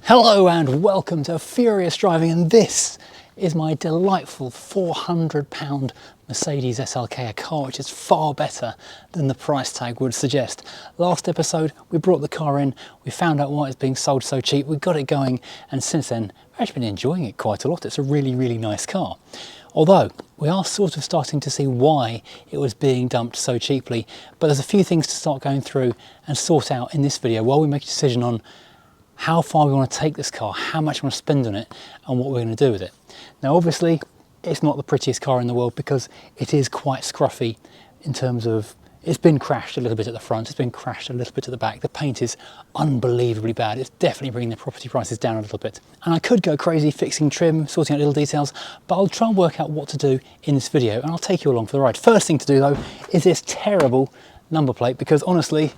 Hello and welcome to Furious Driving, and this is my delightful £400 Mercedes SLK, a car which is far better than the price tag would suggest. Last episode we brought the car in, we found out why it's being sold so cheap, we got it going, and since then I've actually been enjoying it quite a lot. It's a really nice car. Although we are sort of starting to see why it was being dumped so cheaply, but there's a few things to start going through and sort out in this video while we make a decision on how far we want to take this car, how much we want to spend on it, and what we're going to do with it. Now obviously it's not the prettiest car in the world because it is quite scruffy in terms of it's been crashed a little bit at the front, it's been crashed a little bit at the back, the paint is unbelievably bad, it's definitely bringing the property prices down a little bit. And I could go crazy fixing trim, sorting out little details, but I'll try and work out what to do in this video and I'll take you along for the ride. First thing to do though is this terrible number plate, because honestly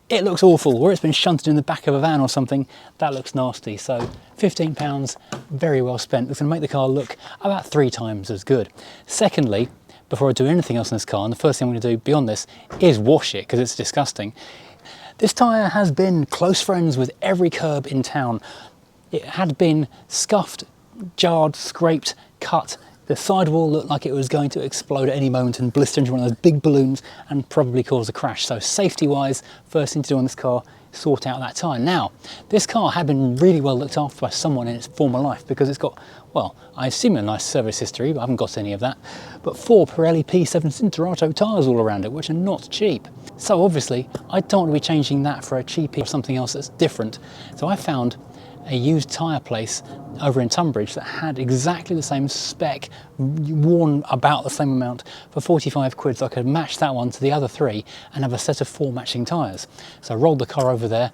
it looks awful. Where it's been shunted in the back of a van or something, that looks nasty. So £15, very well spent. It's going to make the car look about 3 times as good. Secondly, before I do anything else in this car, and the first thing I'm going to do beyond this is wash it because it's disgusting. This tyre has been close friends with every curb in town. It had been scuffed, jarred, scraped, cut. The sidewall looked like it was going to explode at any moment and blister into one of those big balloons and probably cause a crash. So safety wise, first thing to do on this car, sort out that tyre. Now, this car had been really well looked after by someone in its former life because it's got, well, I assume a nice service history, but I haven't got any of that. But 4 Pirelli P7 Cinturato tyres all around it, which are not cheap. So obviously, I don't want to be changing that for a cheapie or something else that's different. So I found a used tyre place over in Tunbridge that had exactly the same spec, worn about the same amount for 45 quid, so I could match that one to the other 3 and have a set of 4 matching tyres. So I rolled the car over there.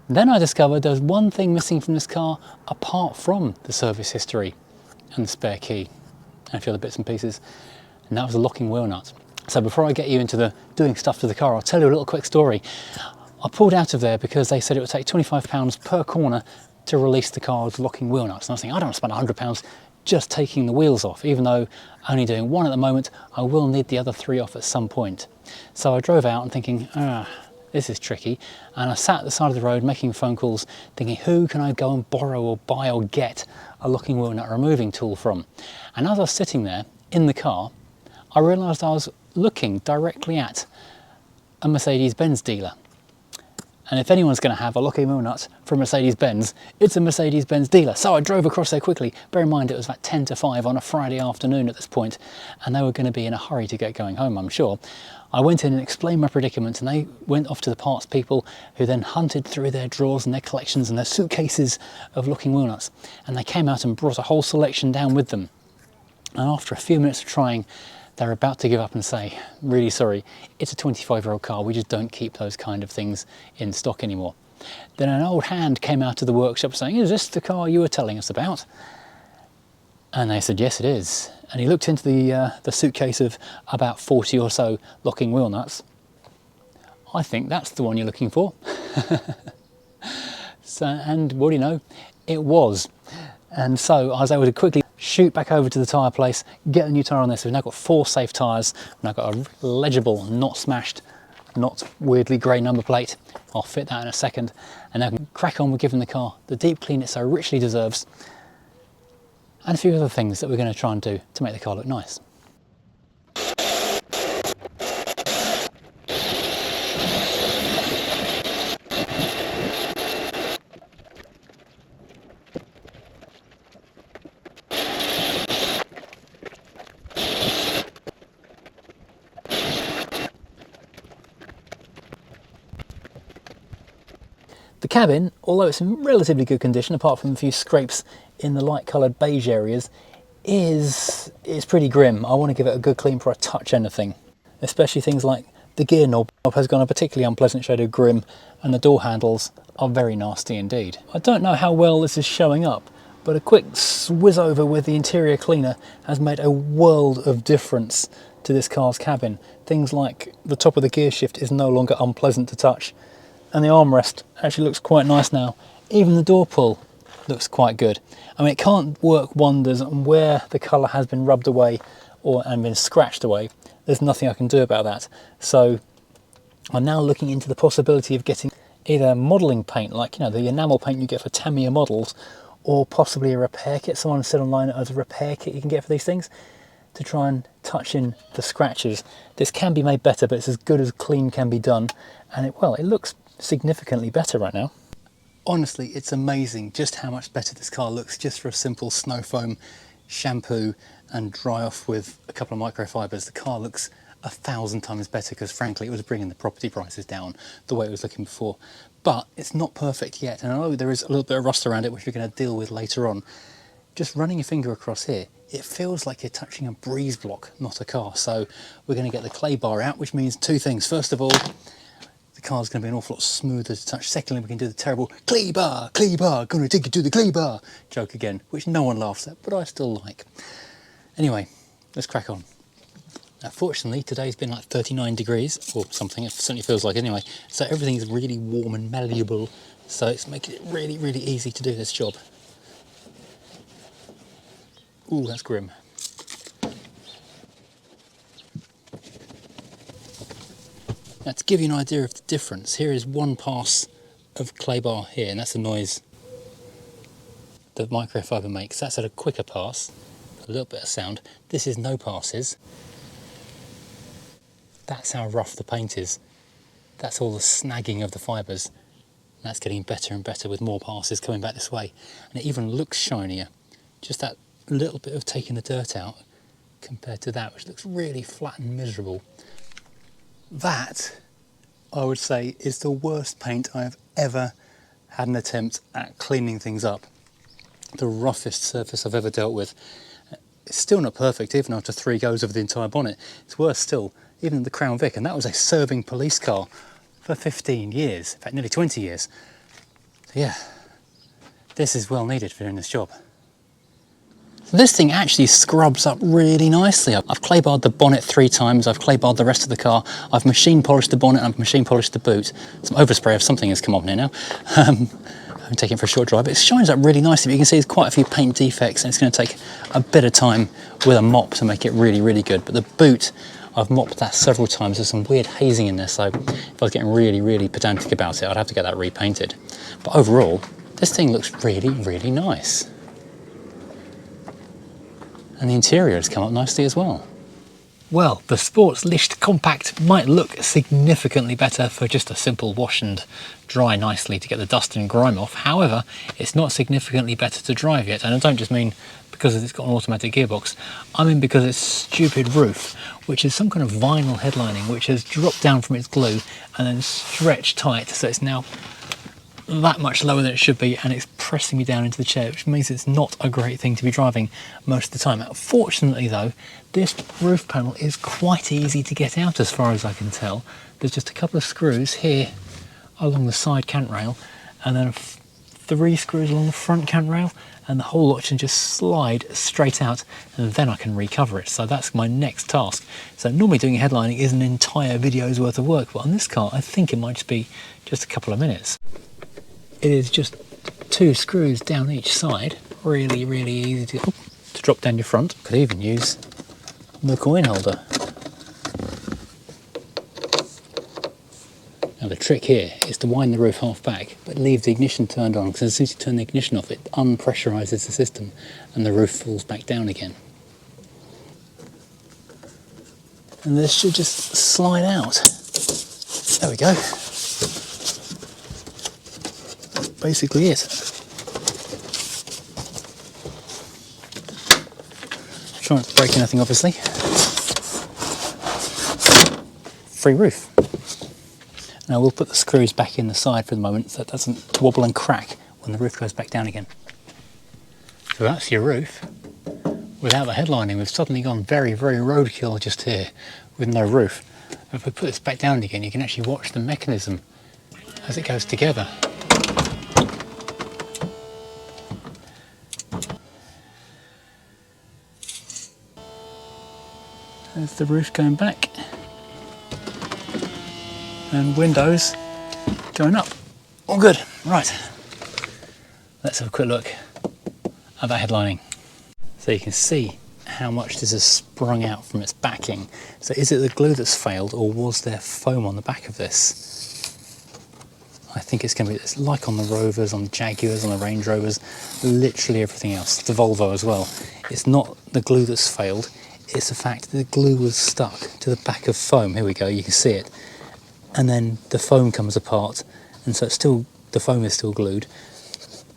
Then I discovered there was one thing missing from this car apart from the service history and the spare key and a few other bits and pieces, and that was the locking wheel nut. So before I get you into the doing stuff to the car, I'll tell you a little quick story. I pulled out of there because they said it would take £25 per corner to release the car's locking wheel nuts. And I was thinking, I don't want to spend £100 just taking the wheels off, even though only doing 1 at the moment, I will need the other 3 off at some point. So I drove out and thinking, this is tricky. And I sat at the side of the road making phone calls, thinking, who can I go and borrow or buy or get a locking wheel nut removing tool from? And as I was sitting there in the car, I realised I was looking directly at a Mercedes-Benz dealer. And if anyone's going to have a locking wheel nut from Mercedes-Benz, it's a Mercedes-Benz dealer. So I drove across there quickly. Bear in mind it was about 10 to 5 on a Friday afternoon at this point, and they were going to be in a hurry to get going home, I'm sure. I went in and explained my predicament, and they went off to the parts people, who then hunted through their drawers and their collections and their suitcases of locking wheel nuts. And they came out and brought a whole selection down with them. And after a few minutes of trying, they're about to give up and say, really sorry, it's a 25-year-old car, we just don't keep those kind of things in stock anymore. Then an old hand came out of the workshop saying, is this the car you were telling us about? And they said, yes it is. And he looked into the suitcase of about 40 or so locking wheel nuts. I think that's the one you're looking for. So, and what do you know, it was. And so I was able to quickly shoot back over to the tyre place, get a new tyre on there. So we've now got 4 safe tyres, and I've got a legible, not smashed, not weirdly grey number plate. I'll fit that in a second, and now I can crack on with giving the car the deep clean it so richly deserves, and a few other things that we're going to try and do to make the car look nice. The cabin, although it's in relatively good condition, apart from a few scrapes in the light coloured beige areas, is pretty grim. I want to give it a good clean before I touch anything, especially things like the gear knob has gone a particularly unpleasant shade of grim, and the door handles are very nasty indeed. I don't know how well this is showing up, but a quick swizz over with the interior cleaner has made a world of difference to this car's cabin. Things like the top of the gear shift is no longer unpleasant to touch, and the armrest actually looks quite nice now. Even the door pull looks quite good. I mean, it can't work wonders on where the colour has been rubbed away and been scratched away. There's nothing I can do about that. So I'm now looking into the possibility of getting either modelling paint, like, you know, the enamel paint you get for Tamiya models, or possibly a repair kit. Someone said online that there's a repair kit you can get for these things to try and touch in the scratches. This can be made better, but it's as good as clean can be done, and it looks significantly better right now. Honestly, it's amazing just how much better this car looks just for a simple snow foam shampoo and dry off with a couple of microfibers. The car looks 1,000 times better because frankly it was bringing the property prices down the way it was looking before. But it's not perfect yet, and I know there is a little bit of rust around it which we're going to deal with later on. Just running your finger across here, it feels like you're touching a breeze block, not a car. So we're going to get the clay bar out, which means two things. First of all, the car's going to be an awful lot smoother to touch. Secondly, we can do the terrible clay bar, gonna take you to the clay bar joke again, which no one laughs at, but I still like. Anyway, let's crack on. Now, fortunately, today's been like 39 degrees or something, it certainly feels like anyway, so everything's really warm and malleable, so it's making it really, really easy to do this job. Ooh, that's grim. Now, to give you an idea of the difference, here is one pass of clay bar here, and that's the noise the microfiber makes. That's at a quicker pass, a little bit of sound. This is no passes. That's how rough the paint is. That's all the snagging of the fibres. That's getting better and better with more passes coming back this way. And it even looks shinier. Just that little bit of taking the dirt out compared to that, which looks really flat and miserable. That, I would say, is the worst paint I have ever had an attempt at cleaning things up. The roughest surface I've ever dealt with. It's still not perfect, even after 3 goes over the entire bonnet. It's worse still, even in the Crown Vic, and that was a serving police car for 15 years, in fact nearly 20 years. So yeah, this is well needed for doing this job. So this thing actually scrubs up really nicely. I've clay barred the bonnet 3 times, I've clay barred the rest of the car, I've machine polished the bonnet, and I've machine polished the boot. Some overspray of something has come on here now. I'm taking it for a short drive. It shines up really nicely, but you can see there's quite a few paint defects, and it's going to take a bit of time with a mop to make it really, really good. But the boot, I've mopped that several times. There's some weird hazing in there, so if I was getting really, really pedantic about it, I'd have to get that repainted. But overall, this thing looks really, really nice. And the interior has come up nicely as well. Well, the Sports Licht Compact might look significantly better for just a simple wash and dry nicely to get the dust and grime off. However, it's not significantly better to drive yet, and I don't just mean because it's got an automatic gearbox. I mean because it's stupid roof, which is some kind of vinyl headlining which has dropped down from its glue and then stretched tight, so it's now that much lower than it should be, and it's pressing me down into the chair, which means it's not a great thing to be driving most of the time. Fortunately though, this roof panel is quite easy to get out as far as I can tell. There's just a couple of screws here along the side cant rail, and then 3 screws along the front cant rail, and the whole lot can just slide straight out, and then I can recover it. So that's my next task. So normally doing headlining is an entire video's worth of work, but on this car I think it might just be just a couple of minutes. It is just 2 screws down each side, really, really easy to drop down your front. Could even use the coin holder. Now the trick here is to wind the roof half back, but leave the ignition turned on, because as soon as you turn the ignition off, it unpressurises the system and the roof falls back down again. And this should just slide out. There we go. Basically it. Try not to break anything, obviously. Free roof. Now we'll put the screws back in the side for the moment so it doesn't wobble and crack when the roof goes back down again. So that's your roof. Without the headlining, we've suddenly gone very, very roadkill just here with no roof. If we put this back down again, you can actually watch the mechanism as it goes together. There's the roof going back, and windows going up. All good. Right, let's have a quick look at that headlining. So you can see how much this has sprung out from its backing. So is it the glue that's failed, or was there foam on the back of this? I think it's going to be it's like on the Rovers, on the Jaguars, on the Range Rovers, literally everything else, the Volvo as well. It's not the glue that's failed, it's the fact that the glue was stuck to the back of foam. Here we go, you can see it. And then the foam comes apart, and so it's still, the foam is still glued,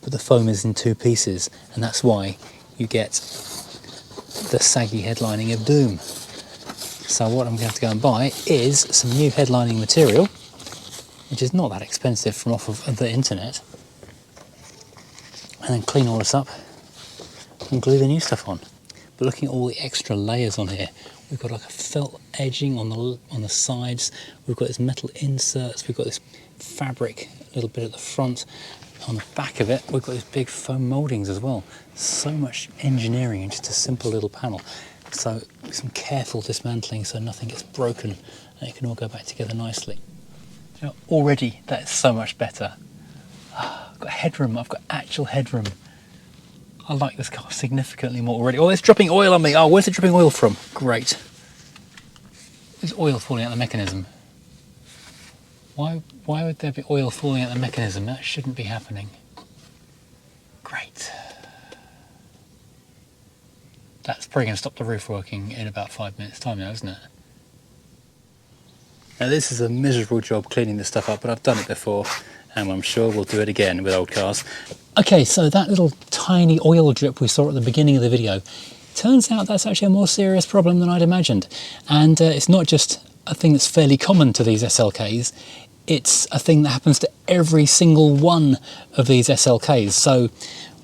but the foam is in two pieces, and that's why you get the saggy headlining of doom. So what I'm going to have to go and buy is some new headlining material, which is not that expensive from off of the internet, and then clean all this up and glue the new stuff on. But looking at all the extra layers on here, we've got like a felt edging on the sides, we've got this metal inserts, we've got this fabric a little bit at the front, on the back of it we've got these big foam mouldings as well. So much engineering in just a simple little panel. So some careful dismantling so nothing gets broken and it can all go back together nicely. You know, already that's so much better. I've got headroom, I've got actual headroom. I like this car significantly more already. Oh, it's dropping oil on me. Oh, where's it dripping oil from? Great. There's oil falling out the mechanism. Why would there be oil falling out the mechanism? That shouldn't be happening. Great. That's probably going to stop the roof working in about 5 minutes time now, isn't it? Now this is a miserable job cleaning this stuff up, but I've done it before and I'm sure we'll do it again with old cars. Okay, so that little tiny oil drip we saw at the beginning of the video, turns out that's actually a more serious problem than I'd imagined. And it's not just a thing that's fairly common to these SLKs, it's a thing that happens to every single one of these SLKs. So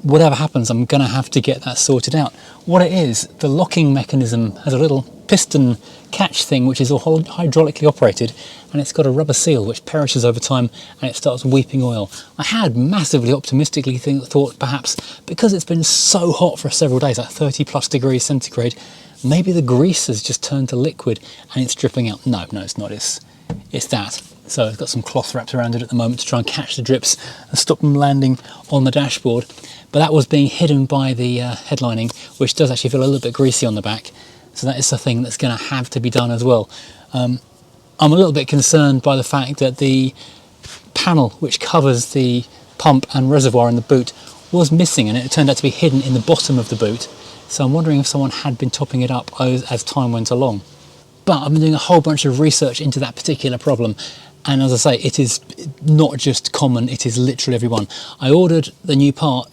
whatever happens, I'm going to have to get that sorted out. What it is, the locking mechanism has a little piston catch thing which is all hydraulically operated, and it's got a rubber seal which perishes over time and it starts weeping oil. I had massively optimistically thought perhaps because it's been so hot for several days, like 30 plus degrees centigrade, maybe the grease has just turned to liquid and it's dripping out. No, it's not, it's that. So I've got some cloth wrapped around it at the moment to try and catch the drips and stop them landing on the dashboard. But that was being hidden by the headlining, which does actually feel a little bit greasy on the back. So that is the thing that's going to have to be done as well. I'm a little bit concerned by the fact that the panel which covers the pump and reservoir in the boot was missing, and it turned out to be hidden in the bottom of the boot. So I'm wondering if someone had been topping it up as time went along. But I've been doing a whole bunch of research into that particular problem, and as I say, it is not just common, it is literally everyone. I ordered the new part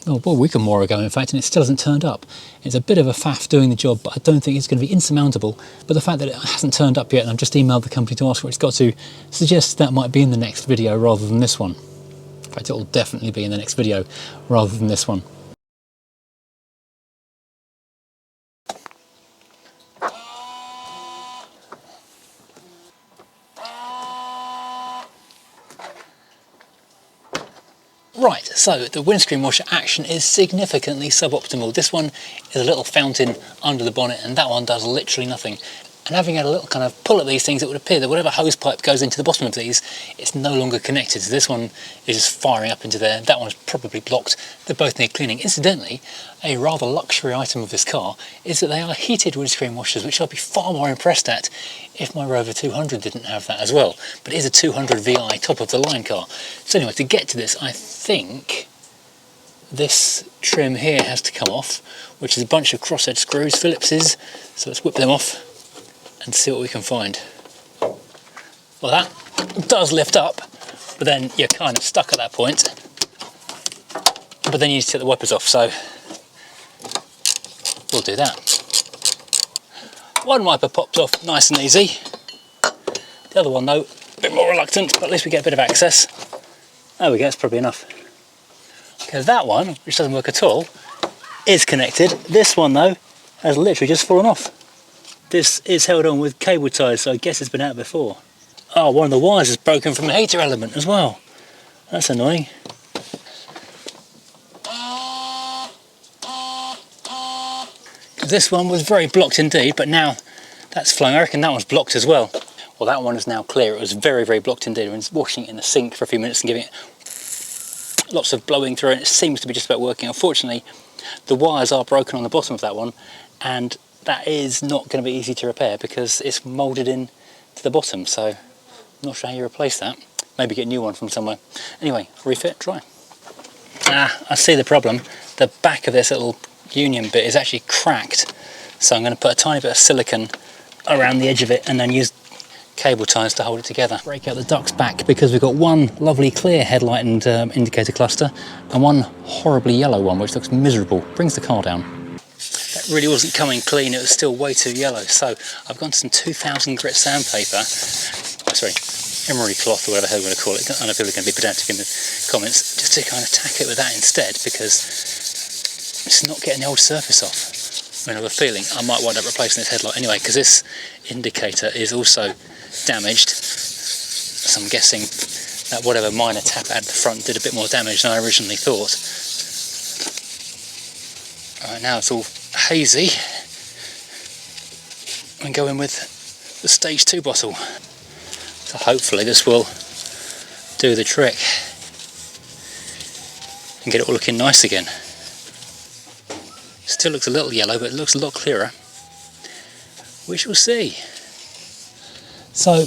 a week or more ago in fact, and it still hasn't turned up. It's a bit of a faff doing the job, but I don't think it's going to be insurmountable. But the fact that it hasn't turned up yet and I've just emailed the company to ask where it's got to suggests that might be in the next video rather than this one. In fact, it will definitely be in the next video rather than this one. Right, so the windscreen washer action is significantly suboptimal. This one is a little fountain under the bonnet and that one does literally nothing. And having had a little kind of pull at these things, it would appear that whatever hose pipe goes into the bottom of these, it's no longer connected. So this one is just firing up into there, that one's probably blocked. They both need cleaning. Incidentally, a rather luxury item of this car is that they are heated windscreen washers, which I'd be far more impressed at if my Rover 200 didn't have that as well. But it is a 200 VI top of the line car. So anyway, to get to this, I think this trim here has to come off, which is a bunch of crosshead screws, Phillips's. So let's whip them off and see what we can find. Well, that does lift up, but then you're kind of stuck at that point. But then you need to take the wipers off, so we'll do that. One wiper popped off nice and easy. The other one though, a bit more reluctant, but at least we get a bit of access. There we go, it's probably enough. Okay, that one, which doesn't work at all, is connected. This one though, has literally just fallen off. This is held on with cable ties, so I guess it's been out before. Oh, one of the wires is broken from the heater element as well. That's annoying. This one was very blocked indeed, but now that's flowing. I reckon that one's blocked as well. Well, that one is now clear. It was very, very blocked indeed. I was washing it in the sink for a few minutes and giving it lots of blowing through, and it seems to be just about working. Unfortunately, the wires are broken on the bottom of that one, and that is not going to be easy to repair because it's moulded in to the bottom, so I'm not sure how you replace that. maybe get a new one from somewhere. Anyway, refit, try. I see the problem. The back of this little union bit is actually cracked, so I'm going to put a tiny bit of silicone around the edge of it and then use cable ties to hold it together. Break out the duct's back because we've got one lovely clear headlight and indicator cluster and one horribly yellow one which looks miserable. Brings the car down. That really wasn't coming clean, it was still way too yellow, so I've gone to some 2000 grit sandpaper, emery cloth or whatever the hell we're going to call it. I know people are going to be pedantic in the comments, just to kind of tack it with that instead, because it's not getting the old surface off. I have a feeling I might wind up replacing this headlight anyway, because this indicator is also damaged, so I'm guessing that whatever minor tap at the front did a bit more damage than I originally thought. Alright, now it's all hazy. I'm going with the stage 2 bottle. So hopefully this will do the trick and get it all looking nice again. Still looks a little yellow, but it looks a lot clearer. We shall see. So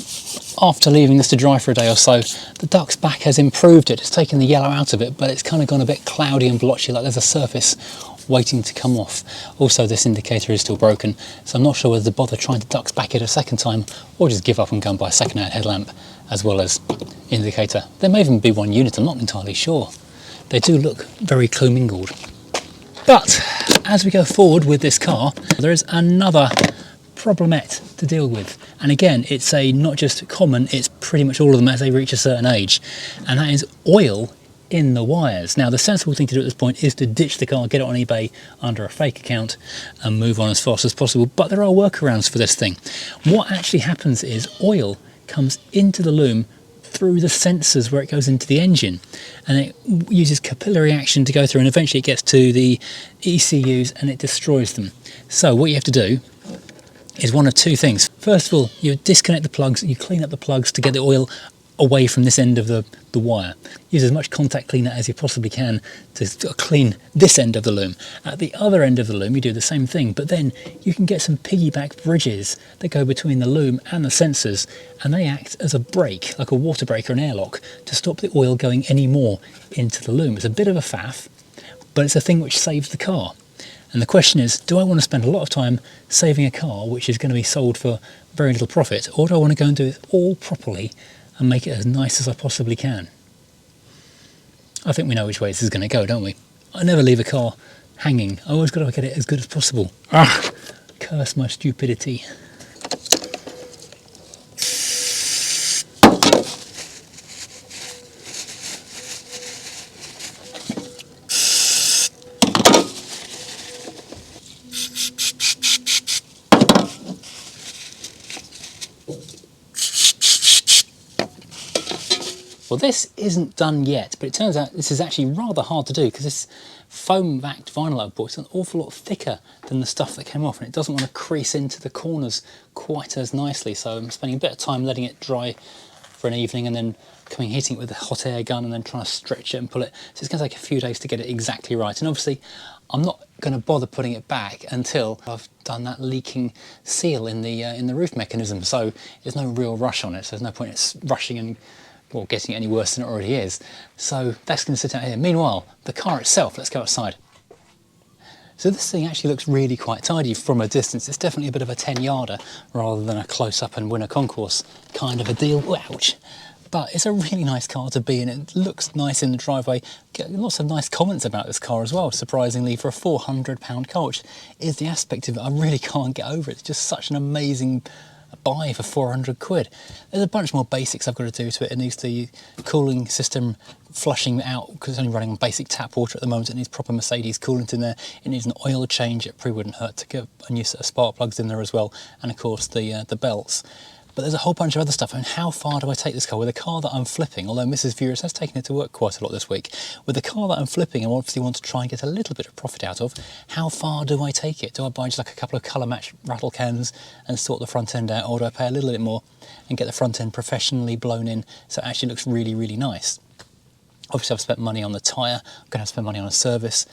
after leaving this to dry for a day or so, the duct's back has improved it. It's taken the yellow out of it, but it's kind of gone a bit cloudy and blotchy, like there's a surface waiting to come off. Also, this indicator is still broken, so I'm not sure whether to bother trying to duct back it a second time or just give up and go and buy a second-hand headlamp as well as indicator. There may even be one unit, I'm not entirely sure. They do look very commingled. But as we go forward with this car, there is another problemette to deal with, and again, it's a not just common, it's pretty much all of them as they reach a certain age, and that is oil in the wires. Now, the sensible thing to do at this point is to ditch the car, get it on eBay under a fake account and move on as fast as possible, but there are workarounds for this thing. What actually happens is oil comes into the loom through the sensors where it goes into the engine, and it uses capillary action to go through, and eventually it gets to the ECUs and it destroys them. So what you have to do is one of two things. First of all, you disconnect the plugs, you clean up the plugs to get the oil away from this end of the wire. Use as much contact cleaner as you possibly can to clean this end of the loom. At the other end of the loom you do the same thing, but then you can get some piggyback bridges that go between the loom and the sensors, and they act as a brake, like a water brake or an airlock, to stop the oil going any more into the loom. It's a bit of a faff, but it's a thing which saves the car. And the question is, do I want to spend a lot of time saving a car which is going to be sold for very little profit, or do I want to go and do it all properly and make it as nice as I possibly can? I think we know which way this is going to go, don't we? I never leave a car hanging. I always got to get it as good as possible. Curse my stupidity. Well, this isn't done yet, but it turns out this is actually rather hard to do because this foam-backed vinyl I bought is an awful lot thicker than the stuff that came off, and it doesn't want to crease into the corners quite as nicely. So I'm spending a bit of time letting it dry for an evening and then hitting it with a hot air gun and then trying to stretch it and pull it. So it's going to take a few days to get it exactly right. And obviously, I'm not going to bother putting it back until I've done that leaking seal in the roof mechanism. So there's no real rush on it. So there's no point in rushing and getting it any worse than it already is. So that's going to sit out here. Meanwhile, the car itself, let's go outside. So this thing actually looks really quite tidy from a distance. It's definitely a bit of a 10-yarder rather than a close-up and win a concourse kind of a deal. Ouch! But it's a really nice car to be in. It looks nice in the driveway. Get lots of nice comments about this car as well, surprisingly, for a £400 car, which is the aspect of it I really can't get over. It's just such an amazing buy for 400 quid. There's a bunch more basics I've got to do to it. It needs the cooling system flushing out because it's only running on basic tap water at the moment. It needs proper Mercedes coolant in there. It needs an oil change. It probably wouldn't hurt to get a new set of spark plugs in there as well, and of course the belts. But there's a whole bunch of other stuff. I mean, how far do I take this car with a car that I'm flipping? Although Mrs. Furious has taken it to work quite a lot this week. With the car that I'm flipping and obviously want to try and get a little bit of profit out of, how far do I take it? Do I buy just like a couple of colour match rattle cans and sort the front end out, or do I pay a little bit more and get the front end professionally blown in so it actually looks really, really nice? Obviously I've spent money on the tyre, I'm going to have to spend money on a service,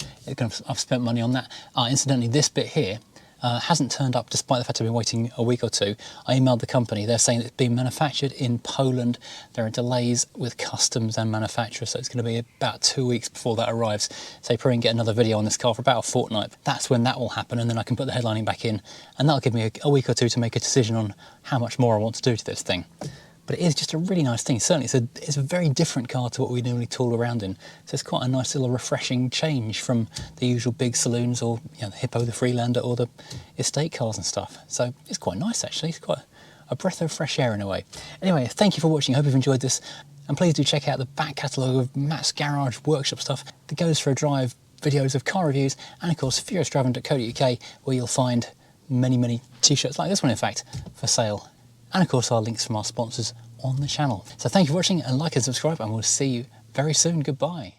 I've spent money on that. Incidentally, this bit here, hasn't turned up despite the fact I've been waiting a week or two. I emailed the company, they're saying it's being manufactured in Poland. There are delays with customs and manufacturer, so it's going to be about 2 weeks before that arrives. So you probably can get another video on this car for about a fortnight. That's when that will happen, and then I can put the headlining back in, and that'll give me a week or two to make a decision on how much more I want to do to this thing. But it is just a really nice thing. Certainly it's a very different car to what we normally tool around in. So it's quite a nice little refreshing change from the usual big saloons, or the Hippo, the Freelander, or the estate cars and stuff. So it's quite nice actually. It's quite a breath of fresh air in a way. Anyway, thank you for watching. I hope you've enjoyed this. And please do check out the back catalogue of Matt's Garage Workshop stuff, the Goes for a Drive videos of car reviews, and of course furiousdriving.co.uk, where you'll find many t-shirts like this one in fact for sale. And of course our links from our sponsors on the channel. So thank you for watching, and like and subscribe, and we'll see you very soon. Goodbye.